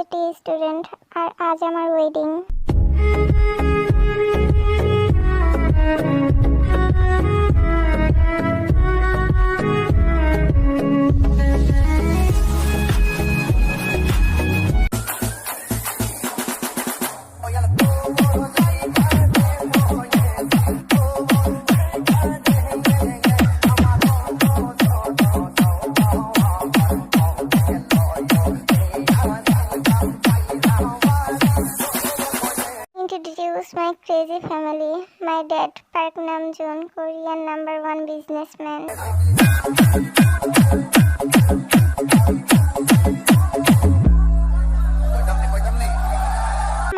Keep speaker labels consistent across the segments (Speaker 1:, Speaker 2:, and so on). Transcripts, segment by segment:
Speaker 1: University student, আর আজ আমার wedding. Introduce my crazy family. My dad, Park Namjoon, Korean #1 businessman.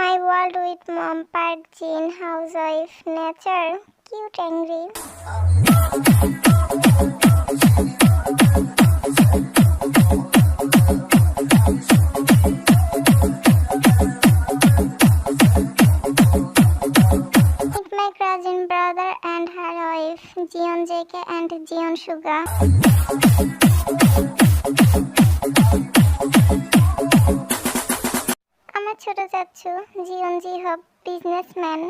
Speaker 1: My world with mom, Park Jin, housewife, nature, cute, angry. My cousin brother and her wife, Jion JK and Jion Suga. আমার ছোট চাচু জিয়ন জি হব, businessman.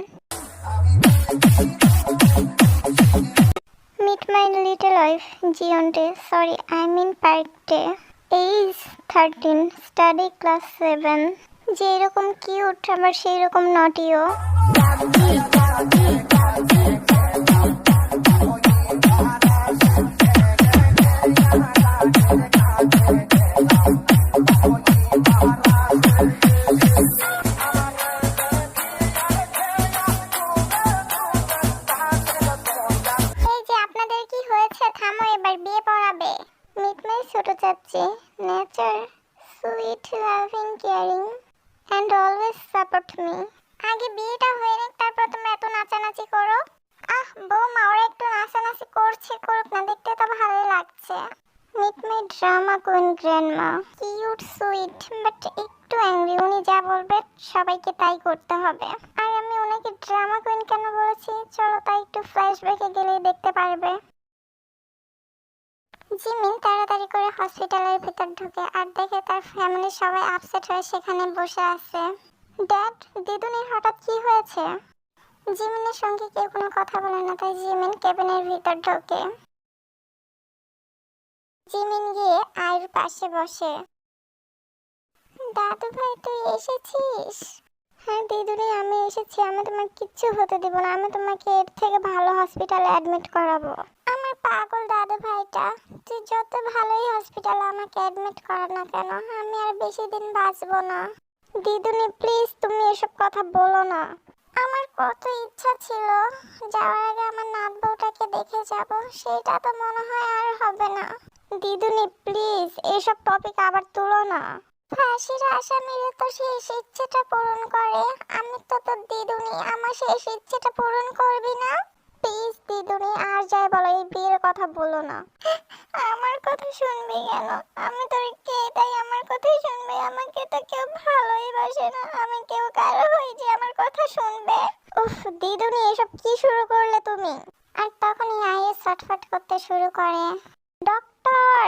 Speaker 1: Meet my little wife, Jion Tae. Sorry, I mean Park Tae. Age 13, study class 7. যেরকম cute আবার সেই রকম নটিও। Meet my ছোট চাচি, nature, sweet, loving, caring, and always support me. আগে বিয়েটা হয়ে নিক, তারপর তুমি এত নাচানাচি করো। বৌমা, ওরা একটু নাচানাচি করছে, করুক না, দেখতে তো ভালোই লাগছে। Meet my drama queen grandma, cute, sweet, but একটু অ্যাংরি। উনি যা বলবে সবাইকে তাই করতে হবে। আর আমি ওনাকে ড্রামা কুইন কেন বলেছি, চলো তাই একটু ফ্ল্যাশব্যাকে গেলেই দেখতে পারবে। জিমিন তাড়াতাড়ি করে হসপিটালের ভিতর ঢুকে আর দেখে তার ফ্যামিলি সবাই আপসেট হয়ে সেখানে বসে আছে। ড্যাড, দিদুনির হঠাৎ কি হয়েছে? জিমিনের সঙ্গে কেউ কোনো কথা বলে না, তাই জিমিন কেবিনের ভিতর ঢোকে। জিমিন গিয়ে আয়ুর পাশে বসে। দাদু ভাই, তুই এসেছিস? হ্যাঁ দিদুনি, আমি এসেছি। আমি তোমার কিচ্ছু হতে দেব না। আমি তোমাকে এর থেকে ভালো হসপিটালে অ্যাডমিট করাবো। আমার পাগল দাদু ভাইটা, তুই যত ভালোই হসপিটালে আমাকে অ্যাডমিট করা না কেন, আমি আর বেশি দিন বাঁচবো না। দিদুনি প্লিজ, তুমি এসব কথা বলো না। আমার কত ইচ্ছা ছিল যাওয়ার আগে আমার নাত বউটাকে দেখে যাব, সেটা তো মনে হয় আর হবে না। দিদুনি প্লিজ, এসব টপিক আবার তুলো না। ফাঁসির আসামিরা তো শেষ ইচ্ছেটা পূরণ করে, আমি তো তোর দিদুনি, আমার শেষ ইচ্ছেটা পূরণ করবি না? প্লিজ দিদুনি, আর যাই বলো, এই বিয়ের কথা বলো না। আমার কথা শুনবি কেন? আমি তোর কে, তাই আমার কথাই শুনবে? আমাকে তো কেউ ভালোই বাসে না, আমি কেউ কারো হই যে আমার কথা শুনবে? উফ দিদুনি, এসব কি শুরু করলে তুমি? আর তখনই আইয়ে ছটফট করতে শুরু করে। ডক্টর,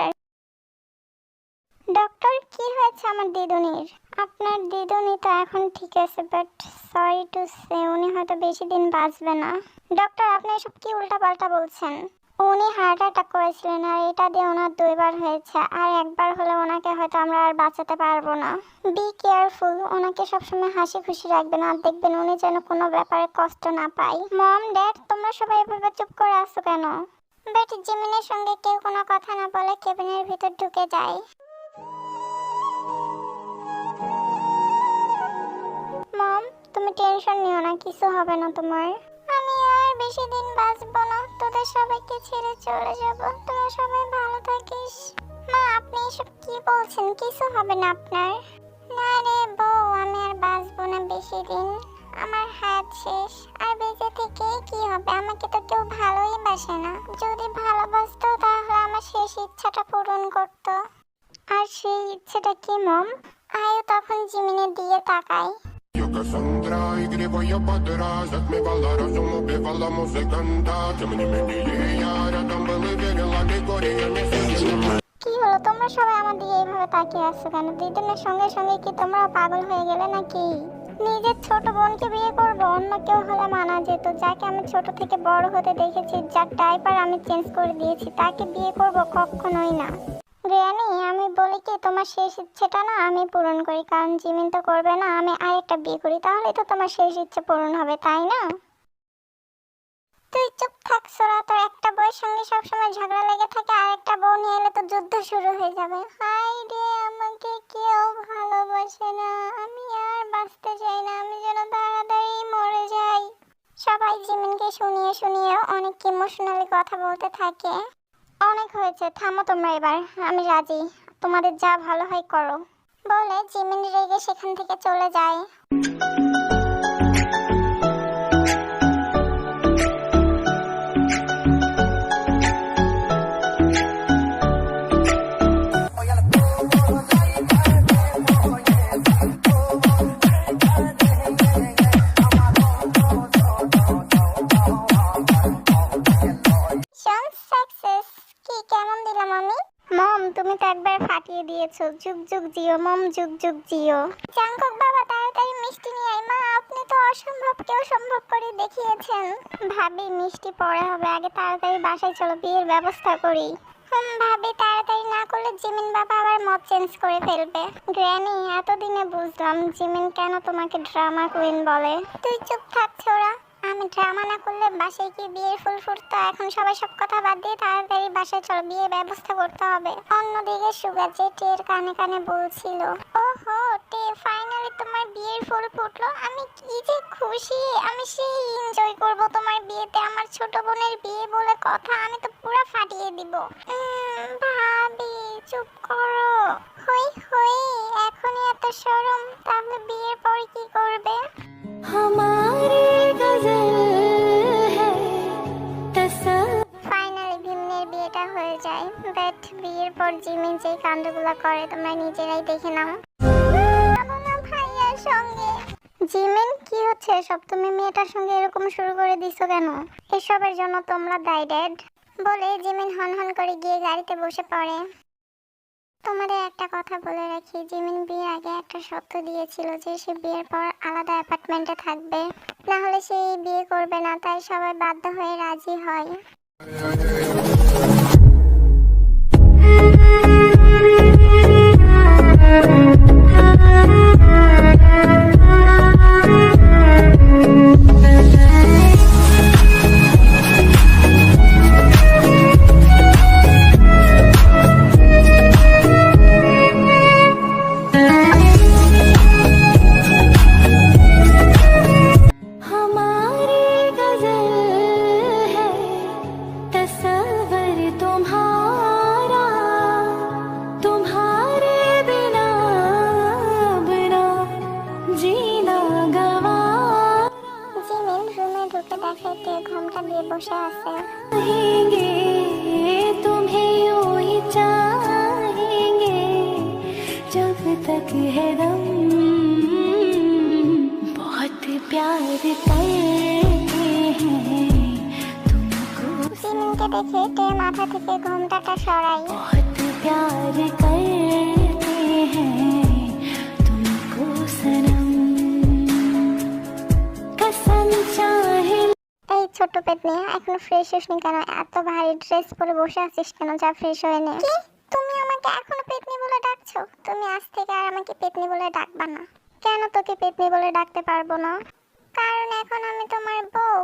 Speaker 1: ডক্টর, কি হয়েছে আমার দিদুনির? আপনার দিদুনি তো এখন ঠিক আছে, বাট সরি টু সে উনি হয়তো বেশি দিন বাঁচবে না। ডক্টর, আপনি এসব কি উল্টাপাল্টা বলছেন? উনি হার্ট অ্যাটাক করেছিলেন, আর এটা দিয়ে ওনার 2 বার হয়েছে, আর একবার হলে ওনাকে হয়তো আমরা আর বাঁচাতে পারবো না। বি কেয়ারফুল, ওনাকে সবসময় হাসি খুশি রাখবেন, আর দেখবেন উনি যেন কোনো ব্যাপারে কষ্ট না পায়। মম, ড্যাড, তোমরা সবাই এভাবে চুপ করে আছো কেন? বেট জিমিনের সঙ্গে কেউ কোনো কথা না বলে কেবিনের ভিতর ঢুকে যায়। মম, তুমি টেনশন নিও না, কিছু হবে না তোমার। আমি আর বেশি দিন বাঁচবো না, তোদের সবাইকে ছেড়ে চলে যাব। তোরা সবাই ভালো থাকিস। মা, আপনি এসব কি বলছেন? কিছু হবে না আপনার। না রে বউ, আমি আর বাঁচবো না বেশি দিন। আমার হায়াত শেষ, আর বেঁচে থেকে কি হবে? আমাকে তো কেউ ভালোই বাসে না। যদি ভালোবাসতো তাহলে আমার শেষ ইচ্ছাটা পূরণ করতো। আর সেই ইচ্ছেটা কি মম? আয়ু তখন জিমিনের দিকে তাকায়।
Speaker 2: Cassandra, escribo yo para atrás. Отмевала разум, убивала музыканта. Тем не менее, я рядом был и верила, не горе, я не сидела.
Speaker 1: কি হলো তোমরা সবাই আমার দিকে এইভাবে তাকিয়ে আছো কেন? দিদুনের সঙ্গে সঙ্গে কি তোমরা পাগল হয়ে গেলে নাকি? নিজের ছোট বোনকে বিয়ে করব? অন্য কেউ হলে মানা যেত, যাকে আমি ছোট থেকে বড় হতে দেখেছি, যার ডাইপার আমি চেঞ্জ করে দিয়েছি, তাকে বিয়ে করব? কখনোই না। গ্র্যানি, আমি বলি কি, তোমার শেষ ইচ্ছেটা না আমি পূরণ করি, কারণ জিমিন তো করবে না, আমি আরেকটা বিয়ে করি, তাহলেই তো তোমার শেষ ইচ্ছে পূরণ হবে, তাই না? তুই চুপ থাক সোরা, তোর একটা বউয়ের সঙ্গে সবসময় ঝগড়া লেগে থাকে, আর একটা বউ নিয়ে এলে তো যুদ্ধ শুরু হয়ে যাবে। হাই রে, আমাকে কেউ ভালোবাসে না, আমি আর বাঁচতে চাই না, আমি যেন তাড়াতাড়ি মরে যাই। সবাই জিমিনকে শুনিয়ে শুনিয়ে অনেক ইমোশনালি কথা বলতে থাকে। অনেক হয়েছে, থামো তোমরা এবার, আমি রাজি, তোমাদের যা ভালো হয় করো বলে জিমিন রেগে সেখান থেকে চলে যায়। সাকসেস কি কেমন দিলাম আমি? মম, তুমি তো একবার ফাটিয়ে দিয়েছো। যুগ যুগ জিও মম, যুগ যুগ জিও। জাঙ্কুক বাবা, তাড়াতাড়ি মিষ্টি নিয়ে আয়। মা, আপনি তো অসম্ভবকেও সম্ভব করে দেখিয়েছেন। ভাবি, মিষ্টি পরে হবে, আগে তাড়াতাড়ি বাসায় চলো, বিয়ের ব্যবস্থা করি। ভাবি, তাড়াতাড়ি না করলে জিমিন বাবা আবার মত চেঞ্জ করে ফেলবে। গ্র্যানি, এতদিনে বুঝলাম জিমিন কেন তোমাকে ড্রামা কুইন বলে। তুই চুপ থাক ছোড়া, আমি ড্রামা না করলে বাসায় কি বিয়ের ফুল ফুটতো? এখন সবাই সব কথা বাদ দিয়ে তাড়াতাড়ি বাসায় চলো, বিয়ের ব্যবস্থা করতে হবে। অন্যদিকে সুগার যে টের কানে কানে বলছিল, ওহো টে, ফাইনালি তোমার বিয়ের ফুল ফুটলো, আমি কি যে খুশি, আমি সেই এনজয় করব তোমার বিয়েতে। আমার ছোট বোনের বিয়ে বলে কথা, আমি তো পুরো ফাটিয়ে দিব। ভাবি চুপ করো। হই হই, এখনই এত শরম, তাহলে বিয়ের পর কি করবে? ফাইনালি ভীমের বিয়েটা হয়ে যায়, বাট বিয়ের পর জিমিন যে কাণ্ডগুলো করে তোমরা নিজেরাই দেখে নাও। ভাইয়ার সঙ্গে জিমিন, কি হচ্ছে এসব? তুমি মেয়েটার সঙ্গে এরকম শুরু করে দিছো কেন? এসবের জন্য তোমরা দায়ী ড্যাড বলে জিমিন হন হন করে গিয়ে গাড়িতে বসে পড়ে। তোমাদের একটা কথা বলে রাখি, জিমিন বিয়ের আগে একটা শর্ত দিয়েছিল যে সে বিয়ের পর আলাদা অ্যাপার্টমেন্টে থাকবে, না হলে সে বিয়ে করবে না, তাই সবাই বাধ্য হয়ে রাজি হয়। দেখে ঘুমটা দিয়ে বসে আছে। तुम्हें यूं ही चाहेंगे जब तक है दम, बहुत प्यार करते हैं तुमको। জিমিনকে দেখে তে মাথা থেকে ঘুমটাটা সরাই। बहुत प्यार करते हैं तुमको सनम, कसम चाहे। এই ছোট পেতনি, এখনো ফ্রেশ হসনি কেন? এত ভারী ড্রেস পরে বসে আছিস কেন? যা ফ্রেশ হয়ে নে। কি, তুমি আমাকে এখনো পেতনি বলে ডাকছো? তুমি আজ থেকে আর আমাকে পেতনি বলে ডাকবা না। কেন তোকে পেতনি বলে ডাকতে পারবো না? কারণ এখন আমি তোমার বউ।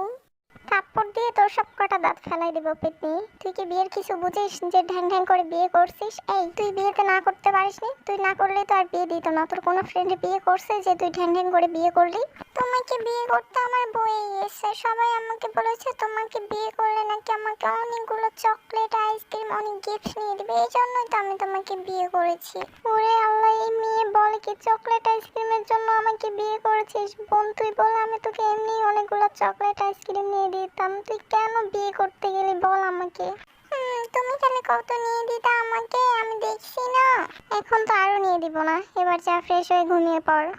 Speaker 1: থাপ্পড় দিয়ে তোর সব কটা দাঁত ফেলাই দেবো পেতনি। তুই কি বিয়ের কিছু বুঝিস যে ঢ্যাং ঢ্যাং করে বিয়ে করছিস? এই তুই বিয়েতে না করতে পারিসনি? তুই না করলে তো আর বিয়ে দিত না। তোর কোনো ফ্রেন্ড বিয়ে করছে যে তুই ঢ্যাং ঢ্যাং করে বিয়ে করলি? তোমাকে বিয়ে করতে আমার বই এসে সবাই আমাকে বলেছে তোমাকে বিয়ে করলে নাকি আমাকে অনেকগুলো চকলেট, আইসক্রিম, অনেক গিফট নিয়ে দিবে। এই জন্যই তো আমি তোমাকে বিয়ে করেছি। ওরে আল্লাহ, এই মেয়ে বলে কি চকলেট আইসক্রিমের জন্য আমাকে বিয়ে করেছিস? বোন তুই বল, আমি তোকে এমনি অনেকগুলো চকলেট আইসক্রিম নিয়ে দিতাম। তুই কেন বিয়ে করতে গেলি বল আমাকে? তুমি খালি কত নিয়ে দিতা আমাকে, আমি দেখছি না। এখন তো আরো নিয়ে দিব না। এবার যা ফ্রেশ হয়ে ঘুমিয়ে পড়।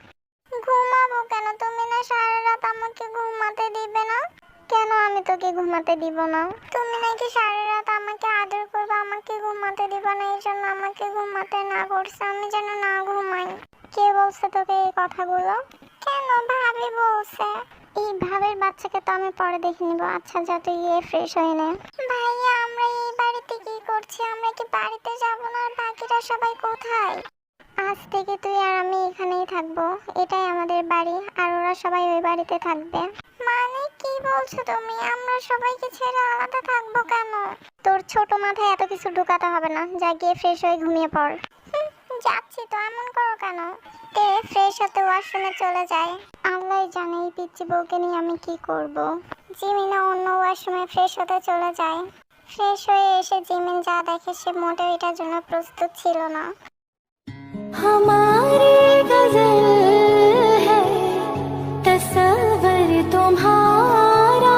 Speaker 1: ঘুমাবো কেন? তুমি না সারা রাত আমাকে ঘুমাতে দিবে না? কেন আমি তোকে ঘুমাতে দিব না? তুমি নাকি সারা রাত আমাকে আদর করবে, আমাকে আমাকে ঘুমাতে দিবা না, এই জন্য আমাকে ঘুমাতে না করছে, আমি যেন না ঘুমাই। কে বলছে তোকে এই কথাগুলো? কেন ভাবি বলছে। এই ভাবের বাচ্চাকে তো আমি পরে দেখে নিব। আচ্ছা যা, তুই গিয়ে ফ্রেশ হয়ে নে। ভাইয়া আমরা এই বাড়িতে কি করছি? আমরা কি বাড়িতে যাব না? আর বাকিরা সবাই কোথায়? আজ থেকে তুই আর আমি এখানেই থাকবো, এটাই আমাদের বাড়ি, আর ওরা সবাই ওই বাড়িতে থাকবে। মানে কি বলছো তুমি? আমরা সবাইকে ছেড়ে আলাদা থাকবো কেন? তোর ছোট মাথায় এত কিছু ঢুকাতে হবে না, যা গিয়ে ফ্রেশ হয়ে ঘুমিয়ে পড়। যাচ্ছি তো, এমন করো কেন? তে ফ্রেশ হতে ওয়াশরুমে চলে যায়। আল্লাহ জানে এই পিচ্চি বউকে নিয়ে আমি কি করব। জিমিনা অন্য ওয়াশরুমে ফ্রেশ হতে চলে যায়। ফ্রেশ হয়ে এসে জিমিন যা দেখে সে মোটেও এটার জন্য প্রস্তুত ছিল না।
Speaker 3: हमारी गजल है तस्वर तुम्हारा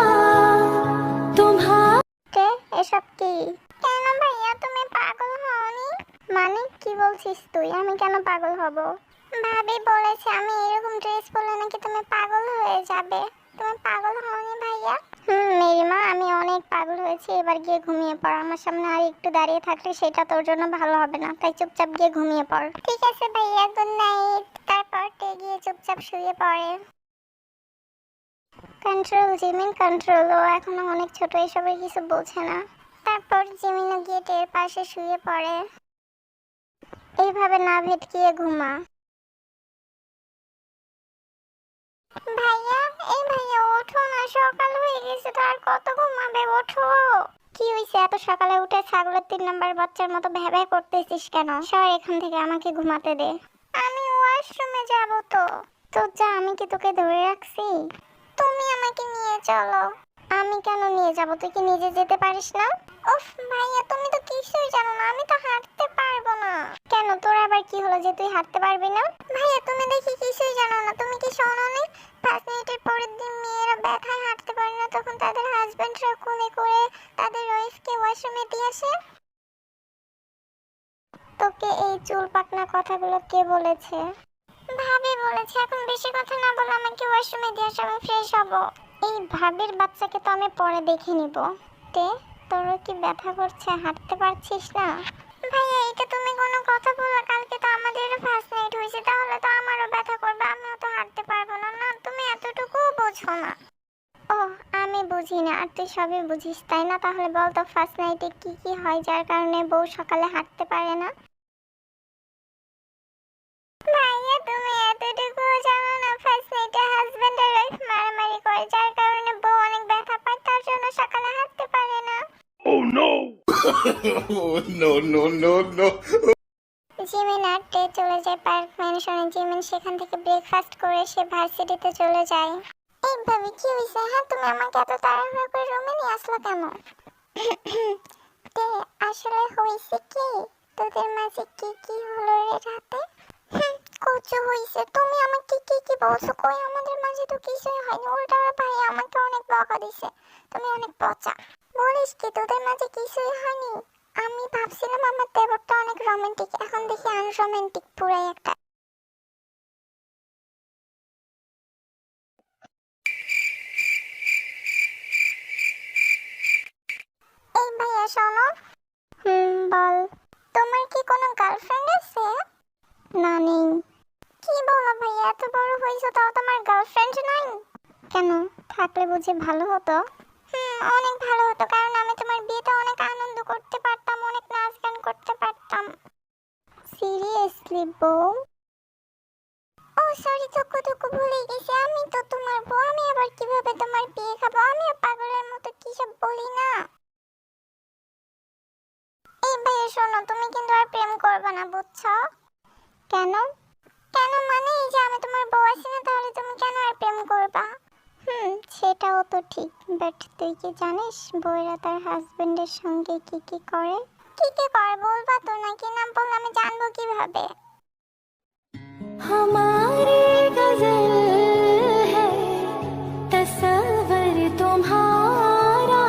Speaker 1: কে এসব কি? কেন ভাইয়া তুমি পাগল হওনি? মানে কি বলছিস তুই? আমি কেন পাগল হব? ভাবি বলেছে আমি এরকম ড্রেস পরলে নাকি তুমি পাগল হয়ে যাবে। তুমি পাগল হওনি ভাইয়া? মেরি মা, আমি অনেক পাগল হয়েছি। এবার গিয়ে ঘুমিয়ে পড়। আমার সামনে আর একটু দাঁড়িয়ে থাকলে সেটা তোর জন্য ভালো হবে না, তাই চুপচাপ গিয়ে ঘুমিয়ে পড়। ঠিক আছে ভাইয়া, গুড নাইট। তারপর তে গিয়ে চুপচাপ শুয়ে পড়ে। কন্ট্রোল জিমিন কন্ট্রোল, ও এখনো অনেক ছোট, এসবের কিছু বোঝে না। তারপর জিমিনও গিয়ে টের পাশে শুয়ে পড়ে। এইভাবে না ভেটকিয়ে ঘুমা। ভাইয়া, এই ভাইয়া ওঠো না, সকাল হয়ে গেছে তো, আর কত ঘুমাবে? ওঠো। কি হইছে? এত সকালে উঠে ছাগলের 3 নাম্বার বাচ্চার মতো ভ্যাভ্যা করতেছিস কেন? সর এখান থেকে, আমাকে ঘুমাতে দে। আমি ওয়াশরুমে যাব তো। তো যা, আমি কি তোকে ধরে রাখছি? তুমি আমাকে নিয়ে চলো। আমি কেন নিয়ে যাব? তুই কি নিজে যেতে পারিস না? উফ ভাইয়া, তুমি তো কিছুই জানো না, আমি তো হাঁটতে পারবো না। কেন, তোর আবার কি হলো যে তুই হাঁটতে পারবি না? ভাইয়া তুমি দেখি কিছুই জানো না। তুমি কি শোনোনি 5 মিনিটের পরের দিন মেয়েরা ব্যথায় হাঁটতে পারে না, তখন তাদের হাজবেন্ডরা কোলে করে তাদের ওয়াইফকে ওয়াশরুমে দিয়ে আসে? তোকে এই চুল পাকনা কথাগুলো কে বলেছে? ভাবি বলেছে। এখন বেশি কথা না বলে আমাকে ওয়াশরুমে দিয়ে আসো, আমি ফ্রেশ হব। এই ভাবির বাচ্চাকে তো আমি পরে দেখে নিব। তে তোর কি ব্যথা করছে? হাঁটতে পারছিস না? ভাইয়া এটা তুমি কোনো কথা বলো? কালকে তো আমাদেরও ফার্স্ট নাইট হয়েছে, তাহলে তো আমারও ব্যথা করবে, আমিও তো হাঁটতে পারবো না। না তুমি এতটুকুও বোঝো না। ও, আমি বুঝি না আর তুই সবই বুঝিস তাই না? তাহলে বল তো ফার্স্ট নাইটে কি কি হয় যার কারণে বউ সকালে হাঁটতে পারে না? ভাইয়া তুমি এতটুকুও জানো না ফার্স্ট নাইটে হাজবেন্ড আর ওয়াইফ মারামারি করে, যার কারণে বউ অনেক ব্যথা পায়, তার জন্য সকালে হাঁটতে পারে না।
Speaker 2: Oh no! Oh no, no, no, no.
Speaker 1: Jimin আর তে চলে যায় পার্ক ম্যানশনে। জিমিন সেখান থেকে ব্রেকফাস্ট করে সে ভার্সিটিতে চলে যায়। এই ভাবি কি হয়েছে? হ্যাঁ তুমি আমাকে এত তাড়াহুড়ো করে রুমে নিয়ে আসলো কেন? তে আসলে হয়েছে কি, তোদের মাঝে কি কি হলো রে রাতে? কচু হয়েছে। তুমি আমাকে কি কি বলছো? কই আমাদের মাঝে তো কিছুই হয়নি, উল্টা ভাই আমাকে অনেক বকা দিছে। তুমি অনেক পচা। বলিস কি তোদের মাঝে কিছুই হয়নি? আমি ভাবছিলাম আমার দেবরটা অনেক রোমান্টিক, এখন দেখি আনরোমান্টিক পুরাই একটা। এই ভাইয়া শোনো। বল। তোমার কি কোনো গার্লফ্রেন্ড আছে? না, নেই। কি বলো ভাইয়া, এত বড় হয়েছো তাও তোমার গার্লফ্রেন্ড নাই? কেন, থাকলে বুঝি ভালো হতো? অনেক ভালো হতো, কারণ আমি তোমার বিয়েতে অনেক আনন্দ করতে পারতাম, অনেক নাচ গান করতে পারতাম। সিরিয়াসলি বউ? ও সরি, চক্ষু ভুলে গেছি, আমি তো তোমার বউ, আমি আবার কিভাবে তোমার বিয়ে খাবো? আমিও পাগলের মতো কি সব বলি না। এই ভাইয়া শোনো, তুমি কিন্তু আর প্রেম করবে না, বুঝছো? কেন? কেন মানে এই যে আমি তোমার বউ আছি না, তাহলে তুমি কেন আর প্রেম করবা? সেটাও তো ঠিক, বাট তুই কি জানিস বউয়েরা তার হাজবেন্ডের সঙ্গে কি কি করে? কি কি করে বলবা তো, নাকি না বললে আমি জানবো কিভাবে?
Speaker 3: हमारी गजल है तस्वर तुम्हारा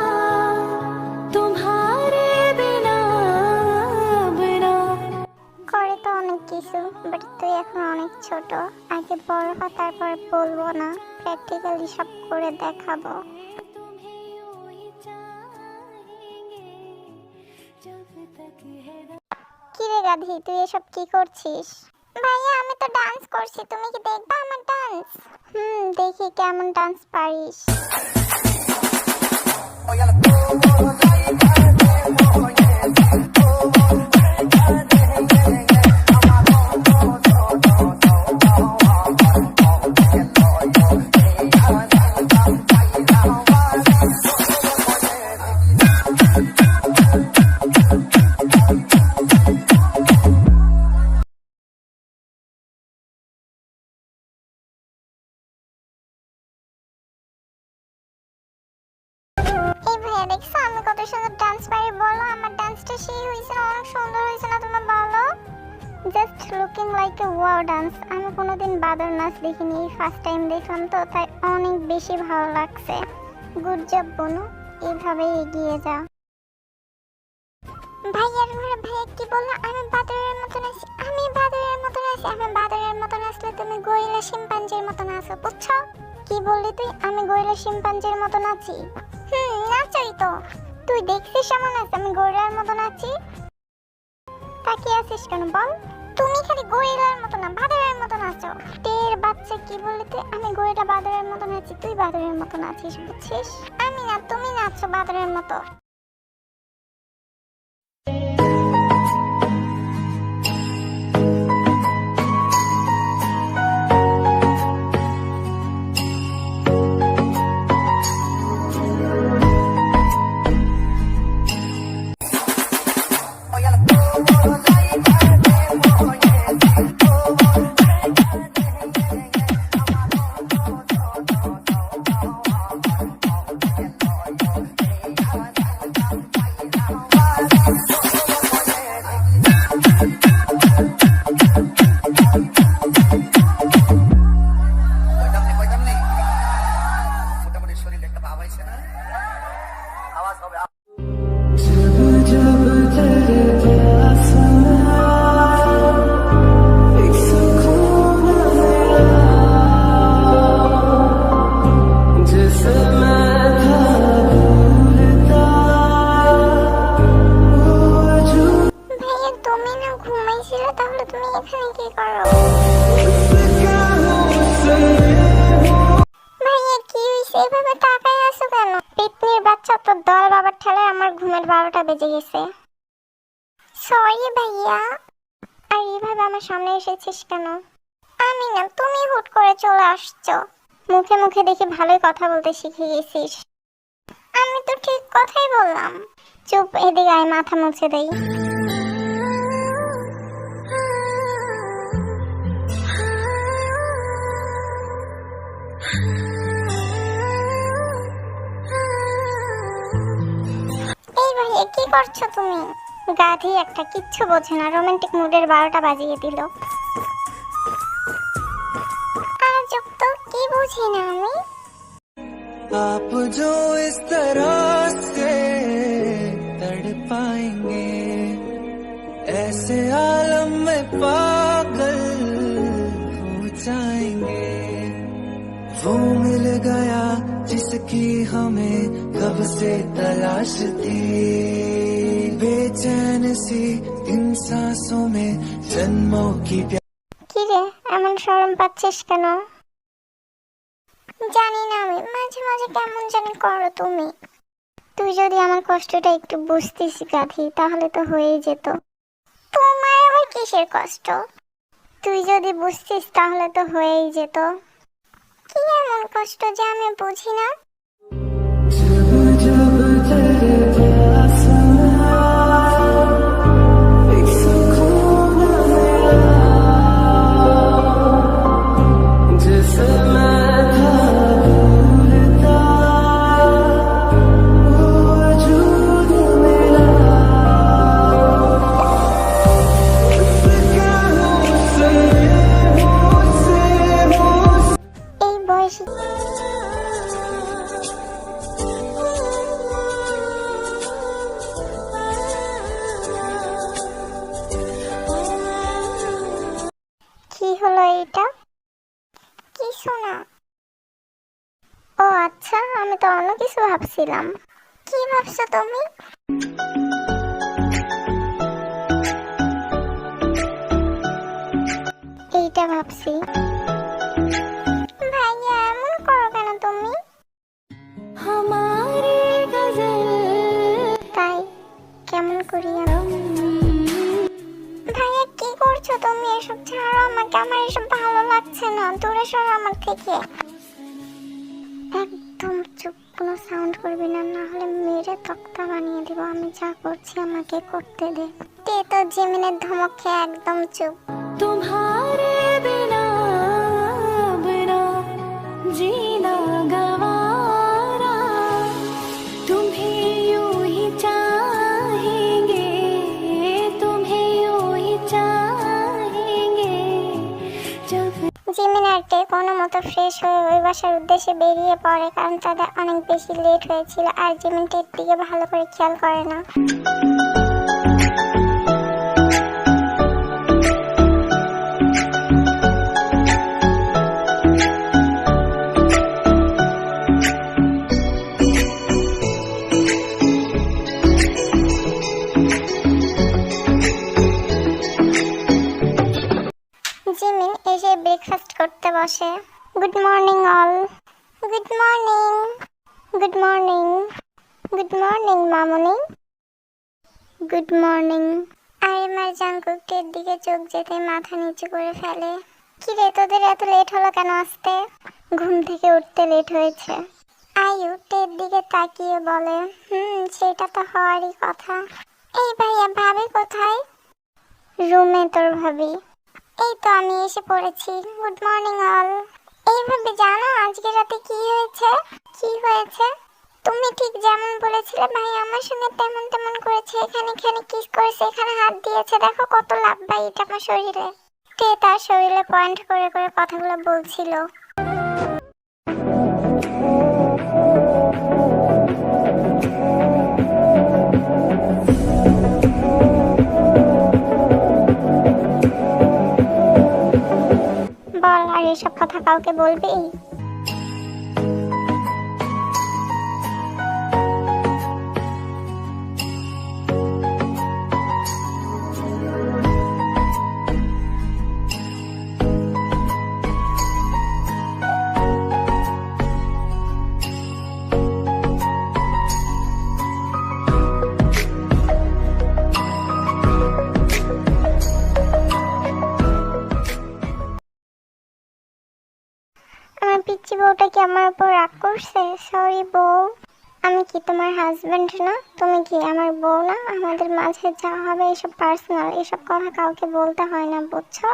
Speaker 3: तुम्हारे बिना बिना
Speaker 1: করে তো অনেক কিছু, বাট তুই এখন অনেক ছোট, আগে বড় হ, তারপর বলবো না, প্র্যাকটিক্যালি সব করে দেখাবো।
Speaker 3: तुम्हें यूं ही चाहेंगे जब तक
Speaker 1: কি রে গাধি, তুই এসব কি করছিস? ভাইয়া আমি তো ডান্স করছি, তুমি কি দেখবা আমার ডান্স? দেখি কেমন ডান্স পারিস। এই ভাইয়া দেখছো আমি কত সুন্দর ডান্স পারি? বলো আমার ডান্সটা সেই হয়েছে না? অনেক সুন্দর হয়েছে না? তুমি বলো। Just looking like a wow dance. আমি কোনোদিন বাদর নাচ দেখিনি, ফার্স্ট টাইম দেখলাম তো, তাই অনেক বেশি ভালো লাগছে। গুড জব বনু, এইভাবেই এগিয়ে যাও। ভাইয়ার ঘরে ভাইয়া কি বললো? আমি বাদরের মতো নাচি, আমি বাদরের মতো নাচি। আমি বাদরের মতো নাচলে তুমি গরিলা শিম্পাঞ্জির মতো নাচো, বুঝছো? কি বললি তুই? আমি গরিলা শিম্পাঞ্জির মতো নাচি? নাচই তো। তুই দেখছিস আমার নাচ? আমি গরিলার মতো নাচি? তাকিয়ে আছিস কেন বল? তুমি খালি গরিলার মতো না, বাদরের মতো নাচো। টের বাচ্চা, কি বললি তুই? আমি গরিলা বাদরের মতো নাচি, তুই বাদরের মতো নাচিস, বুঝছিস? আমি না, তুমি নাচো বাদরের মতো। ভাইয়া তুমি না ঘুমাইছিলে, তাহলে তুমি এখানে কি করো? ভাইয়া কি হইছে? এভাবে তাকায় আছো কেন? পিতনির বাচ্চা, তো দল বাবার ঠেলায় আমার ঘুমের 12টা বেজে গেছে। সরি ভাইয়া। আর এইভাবে আমার সামনে এসেছিস কেন? আমি না, তুমি হুট করে চলে আসছো। মুখে মুখে দেখি ভালোই কথা বলতে শিখে গেছিস। আমি তো ঠিক কথাই বললাম। চুপ, এদিকে আয়, মাথা মুছে দেই। এই ভাইয়া কি করছো তুমি? গাধি একটা, কিচ্ছু বোঝে না, রোমান্টিক মুডের 12টা বাজিয়ে দিল। আজব তো, কি বুঝি না আমি?
Speaker 4: आप जो इस तरह से तड़पाएंगे, ऐसे आलम में पागल हो जाएंगे। वो मिल गया जिसकी हमें कब से तलाश थी, बेचैन सी इन सांसों में जन्मों की
Speaker 1: কি রে, এমন শরম পাচ্ছিস কেন? জানি না, আমি মাঝে মাঝে কেমন জানি করো তুমি। তুই যদি আমার কষ্টটা একটু বুঝতিস গাধি, তাহলে তো হয়েই যেত। তোমার আবার কিসের কষ্ট? তুই যদি বুঝতিস তাহলে তো হয়েই যেত। কি এমন কষ্ট যে আমি বুঝি না? এই বয়সে কি হলো এটা? কিছু না। ও আচ্ছা, আমি তো অন্য কিছু ভাবছিলাম। কি ভাবছো তুমি? এইটা ভাবছি। ভাইয়া এমন করো কেন তুমি?
Speaker 3: हमारी गजल
Speaker 1: তাই কেমন করি আমি? ভাইয়া কি করছো তুমি? এসব ছাড়ো আমাকে, আমার এসব ভালো লাগছে না, দূরে সরো আমার থেকে। একদম চুপ, কোনো সাউন্ড করবি না, না হলে মেরে তক্তা বানিয়ে দিব। আমি যা করছি আমাকে করতে দে। তে তো জিমিনের ধমক খেয়ে একদম চুপ।
Speaker 3: तुम्हारे बिना बिना जीना गवारा तुम्हें यूं ही चाहेंगे तुम्हें यूं ही चाहेंगे जब
Speaker 1: জিমিন আর তে কোনো মতো ফ্রেশ হয়ে ওই বাসার উদ্দেশ্যে বেরিয়ে পড়ে, কারণ তাদের অনেক বেশি লেট হয়েছিল। আর জিমিন টের দিকে ভালো করে খেয়াল করে না। জিমিন এসে ব্রেকফাস্ট করতে বসে। Good morning all. Good morning. Good morning. Good morning মামুনি। Good morning. আরিমার জাঙ্কুকের দিকে চোখ যেতে মাথা নিচু করে ফেলে। কি রে, তোদের এত লেট হলো কেন আসতে? ঘুম থেকে উঠতে লেট হয়েছে। আয়ু টের দিকে তাকিয়ে বলে, সেটা তো হওয়ারই কথা। এই ভাইয়া, ভাবি কোথায়? রুমে তোর ভাবি। এই তো আমি এসে পড়েছি। Good morning all. এইভাবে জানো আজকে রাতে কি হয়েছে? কি হয়েছে? তুমি ঠিক যেমন বলেছিলে ভাই আমার সঙ্গে তেমন তেমন করেছে। এখানে এখানে কিস করেছে, এখানে হাত দিয়েছে, দেখো কত লাভ ভাই এটা আমার শরীরে। তে তার শরীরে পয়েন্ট করে করে কথাগুলো বলছিল। বল, আর এসব কথা কাউকে বলবি? আমার পিচ্চি বউটা কি আমার উপর রাগ করছে? সরি বউ, আমি কি তোমার হাজবেন্ড না? তুমি কি আমার বউ না? আমাদের মাঝে যা হবে এসব পার্সোনাল, এসব কথা কাউকে বলতে হয় না, বুঝছো?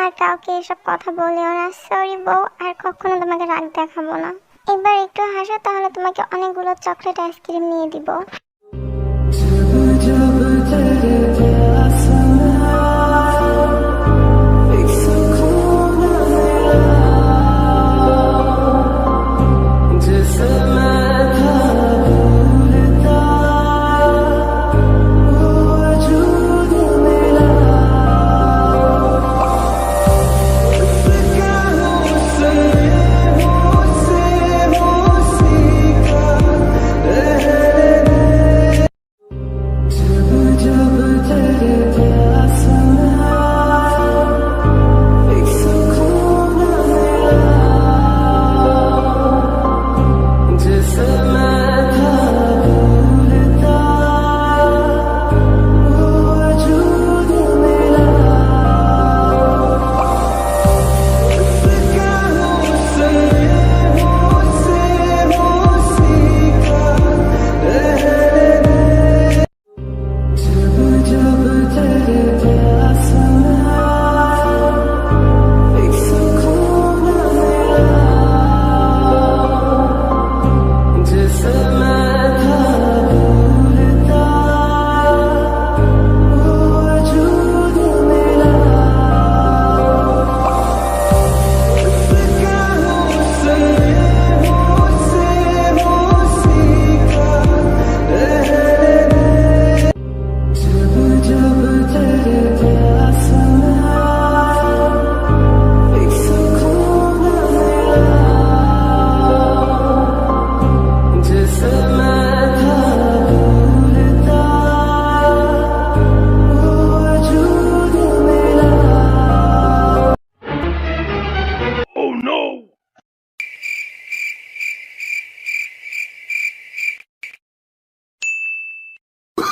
Speaker 1: আর কাউকে এসব কথা বলিও না। সরি বউ, আর কখনো তোমাকে রাগ দেখাবো না। এবার একটু হাসো, তাহলে তোমাকে অনেকগুলো চকলেট আইসক্রিম নিয়ে দিব।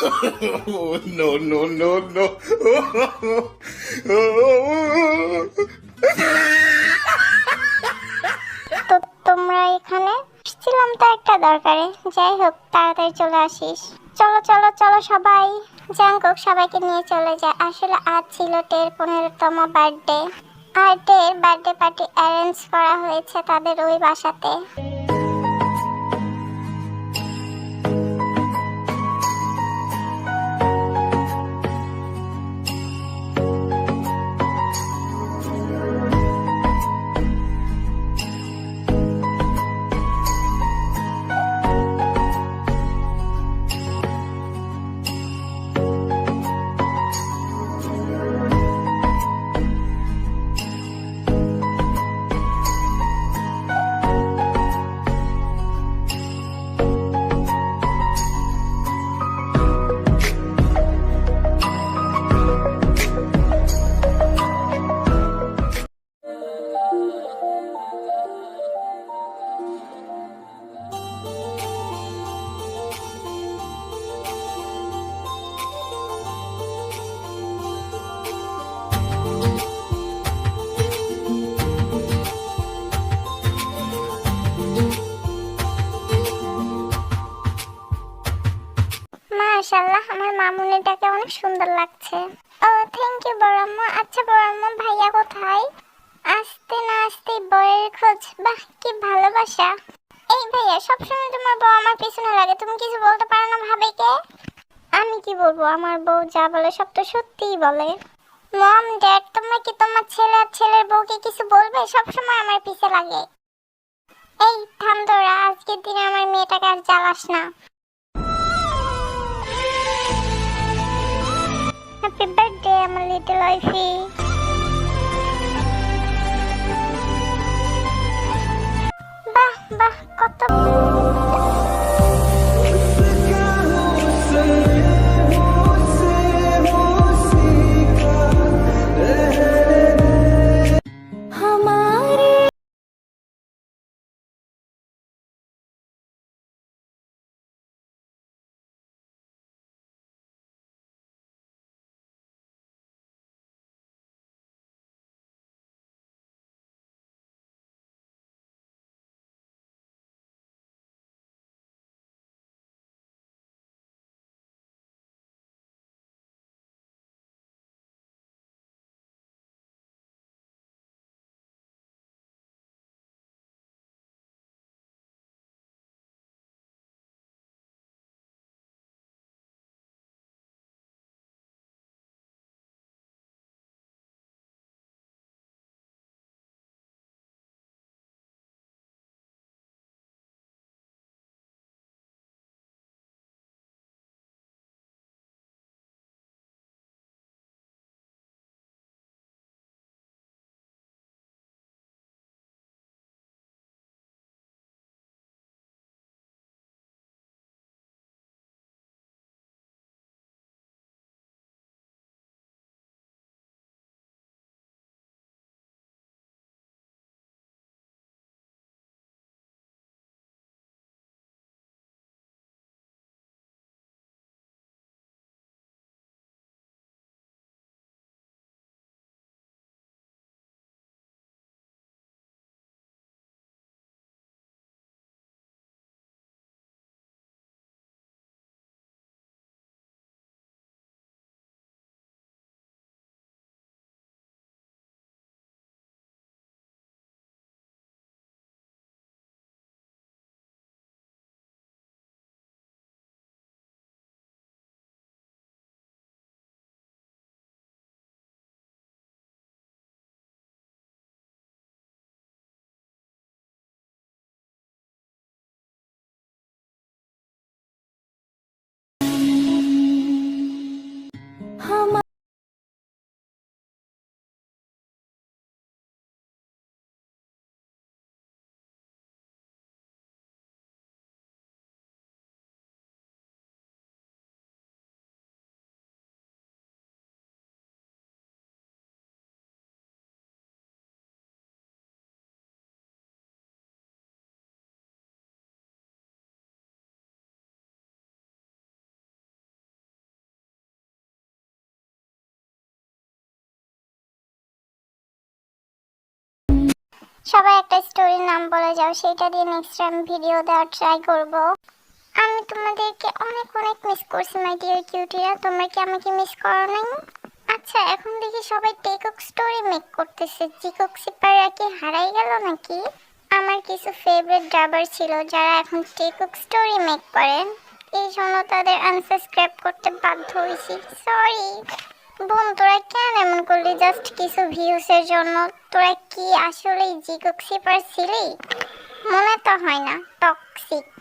Speaker 2: No, no, no, no.
Speaker 1: তো তোমরা এখানে ছিলাম তো একটা দরকারে, যাই হোক তাড়াতাড়ি চলে আসিস। চলো চলো চলো সবাই, জাঙ্কুক সবাইকে নিয়ে চলে যায়। আসলে আজ ছিল টের 15তম বার্থডে, আর টের বার্থডে পার্টি অ্যারেঞ্জ করা হয়েছে তাদের ওই বাসাতে। মাশাআল্লাহ, আমার মামুনিটাকে অনেক সুন্দর লাগছে। ও থ্যাংক ইউ বড় আম্মু। আচ্ছা বড় আম্মু, ভাইয়া কোথায়? আসতে না আসতে বউয়ের খোঁজ, বাহ কি ভালোবাসা। এই ভাইয়া, সবসময় তোমার বউ আমার পিছনে লাগে, তুমি কিছু বলতে পারো না ভাবিকে? আমি কি বলবো, আমার বউ যা বলে সব তো সত্যিই বলে। মম ড্যাড, তোমরা কি তোমার ছেলে আর ছেলের বউকে কিছু বলবে? সবসময় আমার পিছে লাগে। এই থাম তোরা, আজকের দিনে আমার মেয়েটাকে আর জ্বালাস না। হ্যাপি বার্থডে আমার লিটল ওয়াইফি। বাহ বাহ, কত সবাই একটা স্টোরির নাম বলে যাও, সেটা দিয়ে নেক্সট টাইম ভিডিও দেওয়ার ট্রাই করব। আমি তোমাদেরকে অনেক অনেক মিস করছি মাই ডিয়ার কিউটিরা, তোমরা কি আমাকে মিস করো নাই? আচ্ছা, এখন দেখি সবাই টেকক স্টোরি মেক করতেছে, চিকক সিপাররা কি হারাই গেল নাকি? আমার কিছু ফেভারিট ড্রাইভার ছিল যারা এখন টেকক স্টোরি মেক করেন, এই জন্য তাদের আনসাবস্ক্রাইব করতে বাধ্য হয়েছি। সরি বোন, তোরা কেন এমন করলি জাস্ট কিছু ভিউসের জন্য? তোরা কি আসলেই চিকক সিপার ছিলি? মনে তো হয় না, টক্সিক।